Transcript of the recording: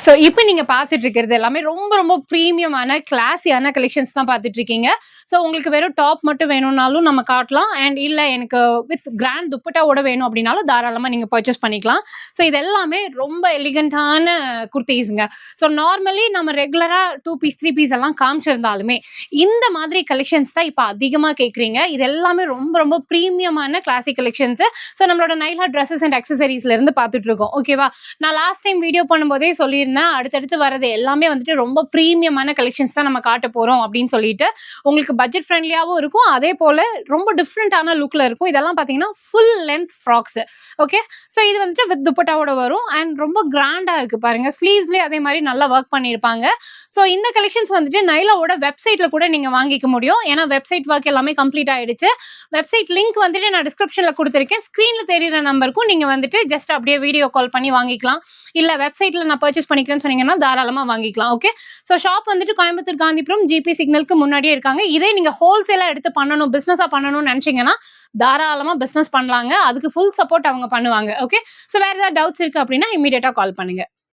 So இப்ப நீங்க பார்த்துட்டு இருக்கிறது எல்லாமே ரொம்ப ரொம்ப பிரீமியமான, கிளாஸியான கலெக்ஷன்ஸ் தான் பார்த்துட்டு இருக்கீங்க. ஸோ உங்களுக்கு வெறும் டாப் மட்டும் வேணும்னாலும் நம்ம காட்டலாம். அண்ட் இல்ல எனக்கு வித் கிராண்ட் துப்பட்டாவோட வேணும் அப்படின்னாலும் தாராளமா நீங்க பர்ச்சேஸ் பண்ணிக்கலாம். ஸோ இது எல்லாமே ரொம்ப எலிகண்டான குர்தீஸ்ங்க. ஸோ நார்மலி நம்ம ரெகுலரா 2 பீஸ் 3 பீஸ் எல்லாம் காமிச்சிருந்தாலுமே இந்த மாதிரி கலெக்ஷன்ஸ் தான் இப்ப அதிகமா கேக்குறீங்க. இது எல்லாமே ரொம்ப ரொம்ப பிரீமியமான கிளாசிக் கலெக்ஷன்ஸ். ஸோ நம்மளோட நைலா ட்ரெஸ்ஸஸ் அண்ட் அக்சசரிஸ்ல இருந்து பார்த்துட்டு இருக்கோம். ஓகேவா? நான் லாஸ்ட் டைம் வீடியோ பண்ணும்போதே சொல்லியிருந்தேன், அடுத்தடுத்து வர்றது எல்லாமே வந்துட்டு ரொம்ப பிரீமியமான கலெக்ஷன்ஸ் தான் நம்ம காட்ட போறோம் அப்படின்னு சொல்லிட்டு. உங்களுக்கு பட்ஜெட் ஃப்ரெண்ட்லியாவும் இருக்கும். அதே போல ரொம்ப டிஃப்ரெண்டான லுக்ல இருக்கும். இதெல்லாம் பாத்தீங்கன்னா full length frocks. Okay. So இது வந்துட்டு வித் துப்பட்டாவோட வரும். அண்ட் ரொம்ப கிராண்டா இருக்கு பாருங்க. ஸ்லீவ்ஸ்லயே அதே மாதிரி நல்லா ஒர்க் பண்ணியிருப்பாங்க. ஸோ இந்த கலெக்ஷன்ஸ் வந்துட்டு நைலாவோட வெப்சைட்ல கூட நீங்க வாங்கிக்க முடியும். ஏன்னா வெப்சைட் ஒர்க் எல்லாமே கம்ப்ளீட் ஆயிடுச்சு. வெப்சைட் லிங்க் வந்துட்டு நான் டிஸ்கிரிப்ஷன்ல கொடுத்திருக்கேன். ஸ்கிரீன்ல தெரியுற நம்பருக்கும் நீங்க வந்துட்டு ஜஸ்ட் அப்படியே வீடியோ கால் பண்ணி வாங்கிக்கலாம். இல்ல வெப்சைட்ல நான் பர்ச்சேஸ் பண்ணிக்கிறேன்னு சொன்னீங்கன்னா தாராளமா வாங்கிக்கலாம். ஓகே. ஸோ ஷாப் வந்துட்டு கோயம்புத்தூர் காந்திபுரம் ஜிபி சிக்னலுக்கு முன்னாடியே இருக்காங்க. இதே நீங்க ஹோல்சேலா எடுத்து பண்ணணும், பிசினஸா பண்ணணும்னு நினைச்சீங்கன்னா தாராளமா பிசினஸ் பண்ணலாங்க. அதுக்கு ஃபுல் சப்போர்ட் அவங்க பண்ணுவாங்க. ஓகே. ஸோ வேற ஏதாவது டவுட்ஸ் இருக்கு அப்படின்னா இமீடியட்டா கால் பண்ணுங்க.